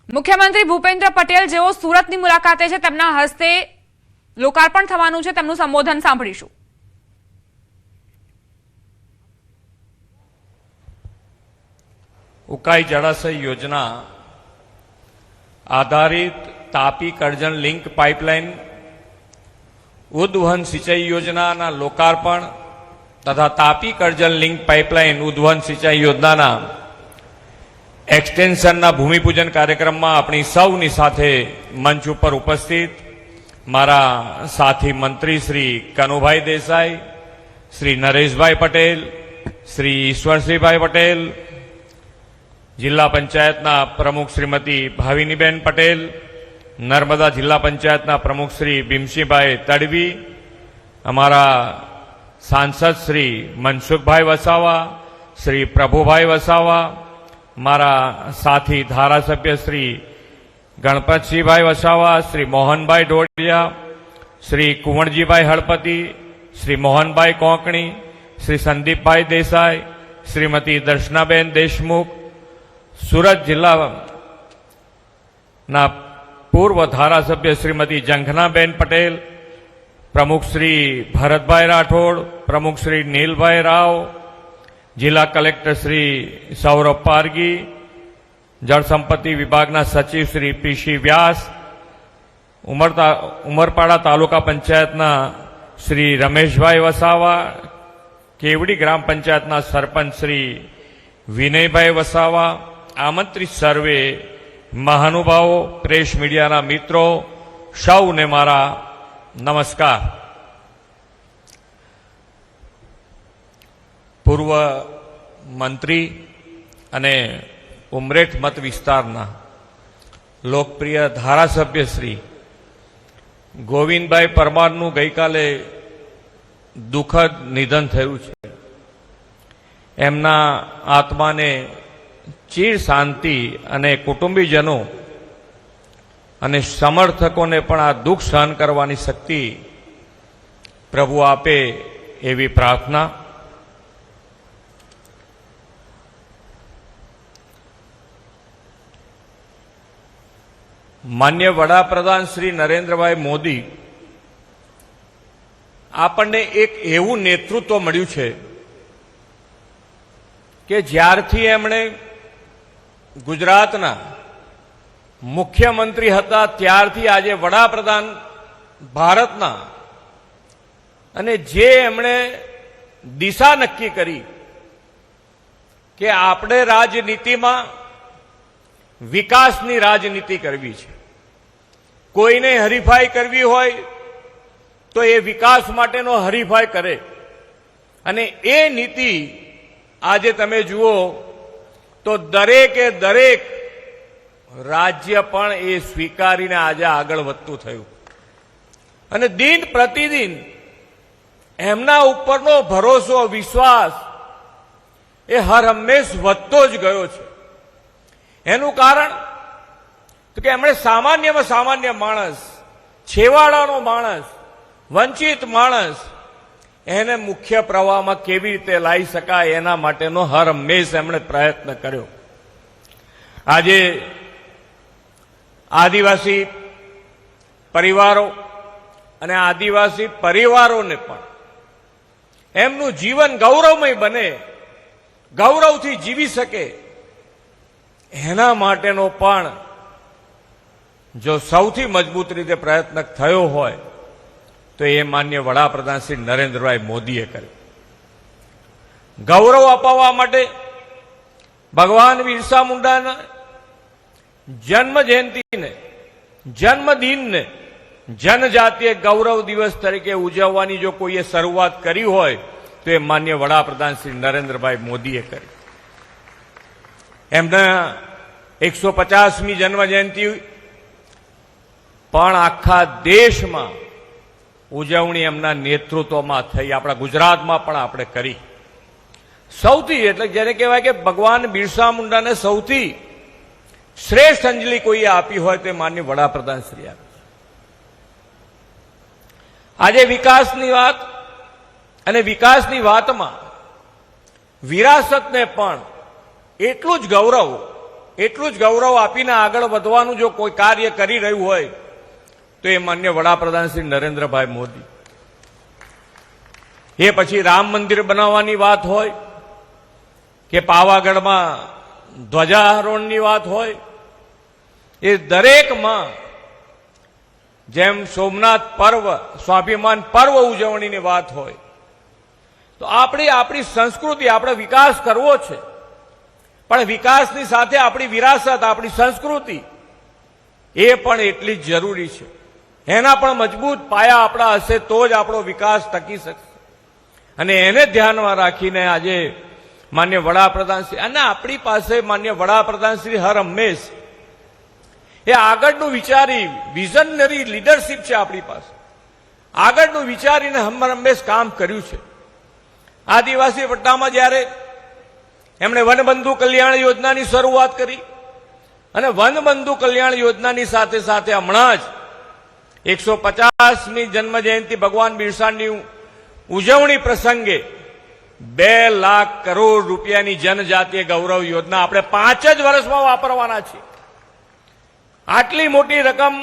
મુખ્યમંત્રી ભૂપેન્દ્ર પટેલ જેઓ સુરતની મુલાકાતે છે, તેમના હસ્તે લોકાર્પણ થવાનું છે, તેમનું સંબોધન સાંભળીશું. ઉકાઈ જળાશય યોજના આધારિત તાપી કરજણ લિંક પાઇપલાઇન, ઉદ્વહન સિંચાઈ યોજનાના લોકાર્પણ તથા તાપી કરજણ લિંક પાઇપલાઇન ઉદ્વહન સિંચાઈ યોજનાના એક્સટેન્શનના ભૂમિપૂજન કાર્યક્રમમાં આપણી સૌની સાથે મંચ ઉપર ઉપસ્થિત મારા સાથી મંત્રી શ્રી કનુભાઈ દેસાઈ, શ્રી નરેશભાઈ પટેલ, શ્રી ઈશ્વરસિંહભાઈ પટેલ, જિલ્લા પંચાયતના પ્રમુખ શ્રીમતી ભાવિનીબેન પટેલ, નર્મદા જિલ્લા પંચાયતના પ્રમુખ શ્રી ભીમસિંહભાઈ તડવી, અમારા સાંસદ શ્રી મનસુખભાઈ વસાવા, શ્રી પ્રભુભાઈ વસાવા, મારા સાથી ધારાસભ્ય શ્રી ગણપતસિંહભાઈ વસાવા, શ્રી મોહનભાઈ ઢોડિયા, શ્રી કુંવરજીભાઈ હળપતિ, શ્રી મોહનભાઈ કોંકણી, શ્રી સંદીપભાઈ દેસાઈ, શ્રીમતી દર્શનાબેન દેશમુખ, સુરત જિલ્લાના પૂર્વ ધારાસભ્ય શ્રીમતી જંખનાબેન પટેલ, પ્રમુખ શ્રી ભરતભાઈ રાઠોડ, પ્રમુખ શ્રી નીલભાઈ રાવ, જિલ્લા કલેક્ટર શ્રી સૌરભ પારગી, જળસંપત્તિ વિભાગના સચિવ શ્રી પીસી વ્યાસ, ઉમરપાડા તાલુકા પંચાયતના શ્રી રમેશભાઈ વસાવા, કેવડી ગ્રામ પંચાયતના સરપંચ શ્રી વિનયભાઈ વસાવા, આમંત્રિત સર્વે મહાનુભાવો, પ્રેસ મીડિયાના મિત્રો, સૌને મારા નમસ્કાર. પૂર્વ મંત્રી અને ઉમરેઠ મત વિસ્તારના લોકપ્રિય ધારાસભ્ય શ્રી ગોવિંદભાઈ પરમારનું ગઈકાલે દુઃખદ નિધન થયું છે. એમના આત્માને ચીર શાંતિ અને કુટુંબીજનો અને સમર્થકોને પણ આ દુઃખ સહન કરવાની શક્તિ પ્રભુ આપે એવી પ્રાર્થના. માન્ય વડાપ્રધાન શ્રી નરેન્દ્રભાઈ મોદી આપણને એક એવું નેતૃત્વ મળ્યું છે કે જ્યારથી એમણે ગુજરાતના મુખ્યમંત્રી હતા ત્યારથી આજે વડાપ્રધાન ભારતના, અને જે એમણે દિશા નક્કી કરી કે આપણે રાજનીતિમાં વિકાસની રાજનીતિ કરવી છે, કોઈને હરીફાઈ કરવી હોય તો એ વિકાસ માટેનો હરીફાઈ કરે, અને એ નીતિ આજે તમે જુઓ તો દરેકે દરેક રાજ્ય પણ એ સ્વીકારીને આજે આગળ વધતું થયું, અને દિન પ્રતિદિન એમના ઉપરનો ભરોસો, વિશ્વાસ એ હર હંમેશ વધતો જ ગયો છે. એનું કારણ તો કે એમણે સામાન્યમાં સામાન્ય માણસ, છેવાડાનો માણસ, વંચિત માણસ એને મુખ્ય પ્રવાહમાં કેવી રીતે લાવી શકાય એના માટેનો હર હંમેશ એમણે પ્રયત્ન કર્યો. આજે આદિવાસી પરિવારો અને આદિવાસી પરિવારોને પણ એમનું જીવન ગૌરવમય બને, ગૌરવથી જીવી શકે, એના માટેનો પણ જો સૌથી મજબૂત રીતે પ્રયત્ન થયો હોય તો એ માન્ય વડાપ્રધાન શ્રી નરેન્દ્રભાઈ મોદીએ કર્યો. ગૌરવ અપાવવા માટે ભગવાન બિરસા મુંડાના જન્મ જયંતિને, જન્મદિનને જનજાતીય ગૌરવ દિવસ તરીકે ઉજવવાની જો કોઈએ શરૂઆત કરી હોય તો એ માન્ય વડાપ્રધાન શ્રી નરેન્દ્રભાઈ મોદીએ કરી. એમના 150મી જન્મ જયંતિ પણ આખા દેશમાં ઉજવણી એમના નેતૃત્વમાં થઈ, આપણા ગુજરાતમાં પણ આપણે કરી. સૌથી એટલે જેને કહેવાય કે ભગવાન બિરસા મુંડાને સૌથી શ્રેષ્ઠ અંજલિ કોઈએ આપી હોય તે માન્ય વડાપ્રધાન શ્રી આપે. આજે વિકાસની વાત, અને વિકાસની વાતમાં વિરાસતને પણ એટલું જ ગૌરવ એટલું જ ગૌરવ આપીને આગળ વધવાનું જો કોઈ કાર્ય કરી રહ્યું હોય તો એ માન્ય વડાપ્રધાન શ્રી નરેન્દ્રભાઈ મોદી. એ પછી રામ મંદિર બનાવવાની વાત હોય કે પાવાગઢમાં ધ્વજારોહણની વાત હોય, એ દરેકમાં જેમ સોમનાથ પર્વ સ્વાભિમાન પર્વ ઉજવણીની વાત હોય, તો આપણી સંસ્કૃતિ, આપણે વિકાસ કરવો છે, પણ વિકાસની સાથે આપણી વિરાસત, આપણી સંસ્કૃતિ એ પણ એટલી જ જરૂરી છે. એના પણ મજબૂત પાયા આપણા હશે તો જ આપણો વિકાસ ટકી શકશે. અને એને ધ્યાનમાં રાખીને આજે માન્ય વડાપ્રધાન શ્રી, અને આપણી પાસે માન્ય વડાપ્રધાન શ્રી હર હંમેશ એ આગળનું વિચારી વિઝનરી લીડરશીપ છે આપણી પાસે. આગળનું વિચારીને હર હંમેશ કામ કર્યું છે. આદિવાસી પટ્ટામાં જ્યારે એમણે વનબંધુ કલ્યાણ યોજનાની શરૂઆત કરી અને વનબંધુ કલ્યાણ યોજનાની સાથે સાથે હમણાં જ 150મી જન્મ જયંતિ ભગવાન બિરસાની ઉજવણી પ્રસંગે 2 લાખ કરોડ રૂપિયાની જનજાતીય ગૌરવ યોજના આપણે 5 જ વર્ષમાં વાપરવાના છીએ. આટલી મોટી રકમ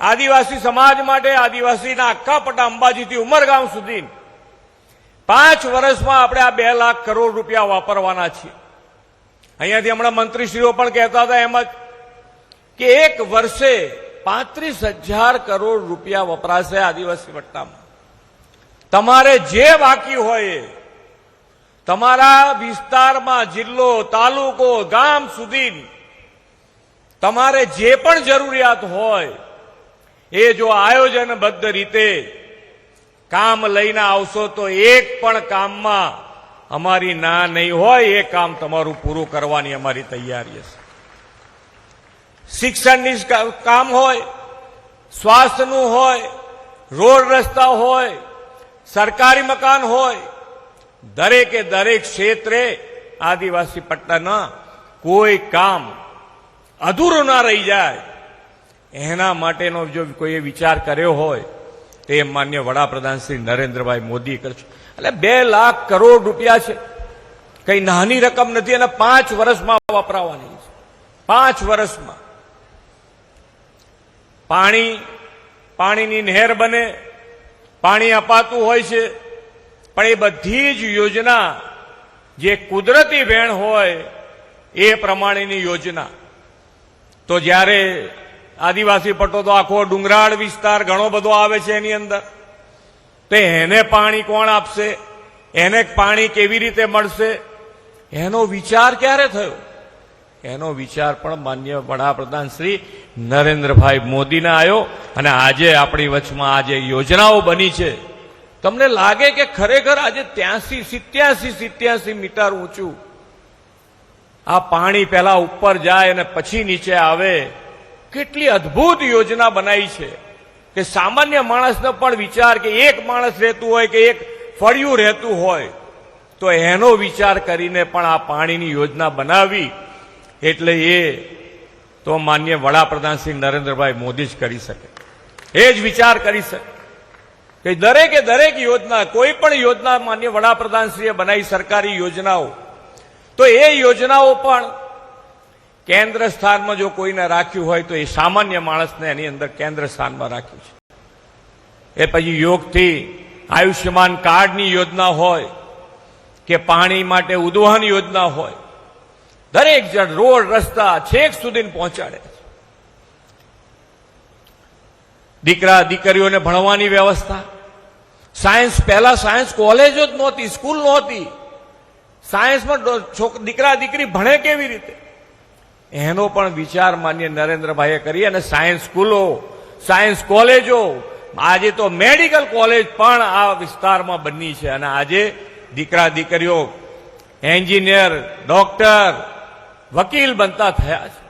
આદિવાસી સમાજ માટે, આદિવાસીના આખા પટ્ટા અંબાજીથી ઉમરગામ સુધી 5 વર્ષમાં આપણે આ 2 લાખ કરોડ રૂપિયા વાપરવાના છીએ. અહીંયાથી હમણાં મંત્રીશ્રીઓ પણ કહેતા હતા એમ જ કે એક વર્ષે 35,000 કરોડ રૂપિયા વપરાશે આદિવાસી પટ્ટામાં. તમારે જે બાકી હોય તમારા વિસ્તારમાં, જિલ્લો, તાલુકો, ગામ સુધી તમારે જે પણ જરૂરિયાત હોય એ જો આયોજનબદ્ધ રીતે કામ લઈને આવશો તો એક પણ કામમાં અમારી ના નહીં હોય. એ કામ તમારું પૂરું કરવાની અમારી તૈયારી હશે. શિક્ષણની કામ હોય, સ્વાસ્થ્યનું હોય, રોડ રસ્તા હોય, સરકારી મકાન હોય, દરેકે દરેક ક્ષેત્રે આદિવાસી પટ્ટાના કોઈ કામ અધૂરું ના રહી જાય એના માટેનો જો કોઈએ વિચાર કર્યો હોય તો એ માન્ય વડાપ્રધાન શ્રી નરેન્દ્રભાઈ મોદી કરશે. એટલે 2 લાખ કરોડ રૂપિયા છે, કઈ નાની રકમ નથી, અને 5 વર્ષમાં વપરાવાની છે. 5 વર્ષમાં પાણીની નહેર બને, પાણી અપાતું હોય છે, પણ એ બધી જ યોજના જે કુદરતી વહેણ હોય એ પ્રમાણેની યોજના. તો જ્યારે આદિવાસી પટ્ટો તો આખો ડુંગરાળ વિસ્તાર ઘણો બધો આવે છે એની અંદર, તો એને પાણી કોણ આપશે, એને પાણી કેવી રીતે મળશે, એનો વિચાર ક્યારે થયો? એનો વિચાર પણ માન્ય વડાપ્રધાન શ્રી નરેન્દ્રભાઈ મોદીને આવ્યો. અને આજે આપણી વચમાં આજે યોજનાઓ બની છે. તમને લાગે કે ખરેખર આજે 87 મીટર ઊંચું આ પાણી પહેલા ઉપર જાય અને પછી નીચે આવે. કેટલી અદ્ભુત યોજના બનાવી છે કે સામાન્ય માણસનો પણ વિચાર, કે એક માણસ રહેતું હોય કે એક ફળિયું રહેતું હોય તો એનો વિચાર કરીને પણ આ પાણીની યોજના બનાવી. એટલે એ તો માન્ય વડાપ્રધાન શ્રી નરેન્દ્રભાઈ મોદી જ કરી શકે, એ જ વિચાર કરી શકે કે દરેકે દરેક યોજના, કોઈ પણ યોજના માન્ય વડાપ્રધાન શ્રીએ બનાવી, સરકારી યોજનાઓ, તો એ યોજનાઓ પણ કેન્દ્ર સ્થાનમાં જો કોઈને રાખ્યું હોય તો એ સામાન્ય માણસને એની અંદર કેન્દ્ર સ્થાનમાં રાખ્યું છે. એ પછી યોગથી આયુષ્યમાન કાર્ડની યોજના હોય કે પાણી માટે ઉદ્વહન યોજના હોય, દરેક જણ રોડ રસ્તા છેક સુધી પહોંચાડે છે. દીકરા દીકરીઓને ભણવાની વ્યવસ્થા, સાયન્સ, પહેલા સાયન્સ કોલેજો જ નહોતી, સ્કૂલ નહોતી. સાયન્સમાં દીકરા દીકરી ભણે કેવી રીતે, એનો પણ વિચાર માન્ય નરેન્દ્રભાઈએ કરી અને સાયન્સ સ્કૂલો, સાયન્સ કોલેજો, આજે તો મેડિકલ કોલેજ પણ આ વિસ્તારમાં બની છે. અને આજે દીકરા દીકરીઓ એન્જિનિયર, ડોક્ટર, વકીલ બનતા થયા છે.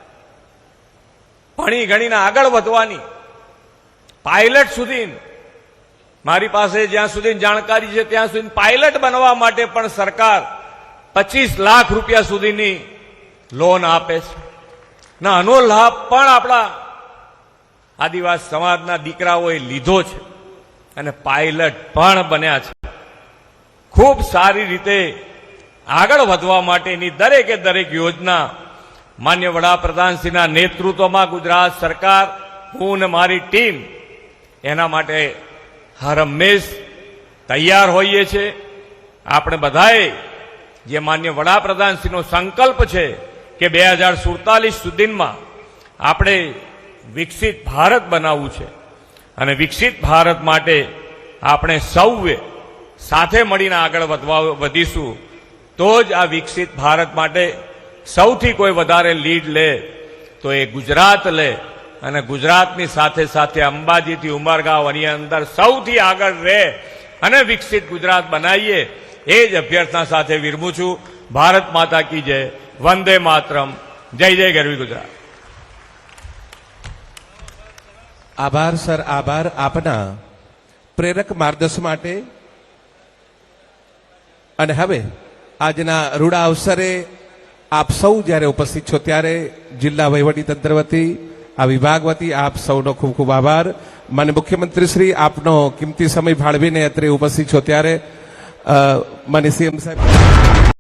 ભણી ગણીને આગળ વધવાની, પાયલટ સુધી, મારી પાસે જ્યાં સુધી જાણકારી છે ત્યાં સુધી પાયલટ બનવા માટે પણ સરકાર 25 લાખ રૂપિયા સુધીની લોન આપે છે. આનો લાભ પણ આપણા આદિવાસી સમાજના દીકરાઓએ લીધો છે અને પાયલટ પણ બન્યા છે. ખૂબ સારી રીતે આગળ વધવા માટેની દરેકે દરેક યોજના માન્ય વડાપ્રધાનશ્રીના નેતૃત્વમાં ગુજરાત સરકાર, હું અને મારી ટીમ એના માટે હર હંમેશ તૈયાર હોઈએ છીએ. આપણે બધાએ જે માન્ય વડાપ્રધાનશ્રીનો સંકલ્પ છે કે 2047 સુધીમાં આપણે વિકસિત ભારત બનાવવું છે અને વિકસિત ભારત માટે આપણે સૌએ સાથે મળીને આગળ વધીશું તો જ આ વિકસિત ભારત માટે સૌથી કોઈ વધારે લીડ લે તો એ ગુજરાત લે અને ગુજરાતની સાથે સાથે અંબાજીથી ઉમરગાંવ એની અંદર સૌથી આગળ રહે અને વિકસિત ગુજરાત બનાવીએ એ જ અભ્યર્થના સાથે વિરમું છું. ભારત માતા કી જય, વંદે માતરમ, જય જય ગરવી ગુજરાત. આભાર સર, આભાર આપના પ્રેરક માર્ગદર્શન માટે. અને હવે આજના રૂડા અવસરે આપ સૌ જ્યારે ઉપસ્થિત છો ત્યારે જિલ્લા વહીવટીતંત્ર વતી, આ વિભાગ વતી આપ સૌનો ખૂબ ખૂબ આભાર. માન્ય મુખ્યમંત્રી શ્રી, આપનો કિંમતી સમય ફાળવીને અત્રે ઉપસ્થિત છો ત્યારે માન્ય સીએમ સાહેબ